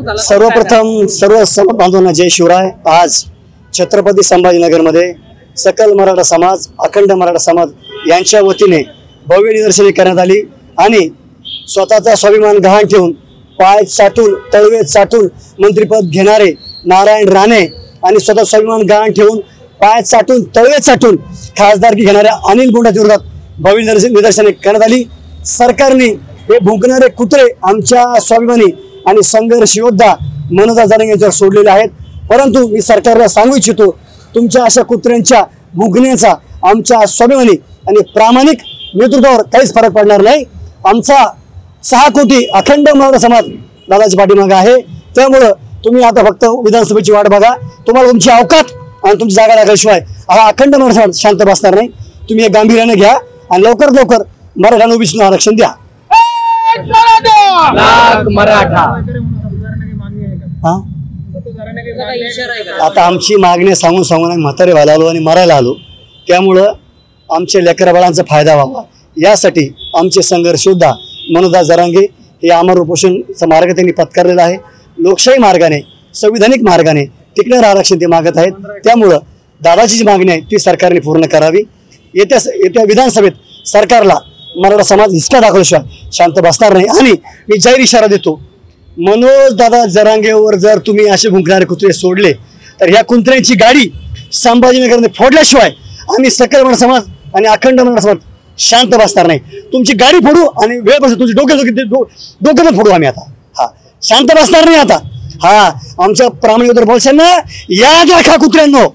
सर्वप्रथम सर्व समाज बांधवांना जय शिवराय। आज छत्रपती संभाजीनगरमध्ये सकल मराठा समाज, अखंड मराठा समाज यांच्या वतीने भव्य निदर्शने करण्यात आली आणि स्वतःचा स्वाभिमान गहाण ठेवून पाय साठून तळवे साठून मंत्रिपद घेणारे नारायण राणे आणि स्वतः स्वाभिमान गहाण ठेवून पाय साठून तळवे साठून खासदारकी घेणाऱ्या अनिल गुंडाच्या विरोधात भव्य निदर्शने करण्यात आली। सरकारने हे भुंकणारे कुत्रे आमच्या स्वाभिमानी आणि संघर्ष योद्धा मनोज जरांगे यांच्यावर सोडलेले आहेत, परंतु मी सरकारला सांगू इच्छितो, तुमच्या अशा कुत्र्यांच्या भुंकण्याचा आमच्या स्वाभिमानी आणि प्रामाणिक नेतृत्वावर काहीच फरक पडणार नाही। आमचा 6 कोटी अखंड मराठा समाज दादाच्या पाठीमागे आहे, त्यामुळं तुम्ही आता फक्त विधानसभेची वाट बघा। तुम्हाला तुमची अवकात आणि तुमची जागा लागल्याशिवाय हा अखंड मराठा समाज शांत बसणार नाही। तुम्ही हे गांभीर्याने घ्या आणि लवकरात लवकर मराठा ओबीसीला आरक्षण द्या। मराठा आता आमची मागणी सांगून सांगून आम्ही म्हातारे व्हायला आलो आणि मरायला आलो, त्यामुळं आमच्या लेकरा बाळांचा फायदा व्हावा यासाठी आमचे संघर्ष योद्धा मनोज जरांगे हे अमर उपोषणचा मार्ग त्यांनी पत्करलेला आहे। लोकशाही मार्गाने, संविधानिक मार्गाने टिकणारं आरक्षण ते मागत आहेत, त्यामुळं दादाची जी मागणी आहे ती सरकारने पूर्ण करावी। येत्या विधानसभेत सरकारला मराठा समाज हिसका दाखवल्याशिवाय शांत बसणार नाही आणि मी जाहीर इशारा देतो, मनोज दादा जरांगेवर जर तुम्ही असे भुंकणारे कुत्रे सोडले तर ह्या कुत्र्यांची गाडी संभाजीनगरने फोडल्याशिवाय आम्ही सकल मराठा समाज आणि अखंड मराठा समाज शांत बसणार नाही। तुमची गाडी फोडू आणि वेळपासून तुमची डोके पण फोडू आम्ही आता। हा, शांत बसणार नाही आता। हा, आमच्या प्रामाणिक बोलशांना याद राखा कुत्र्यांनो।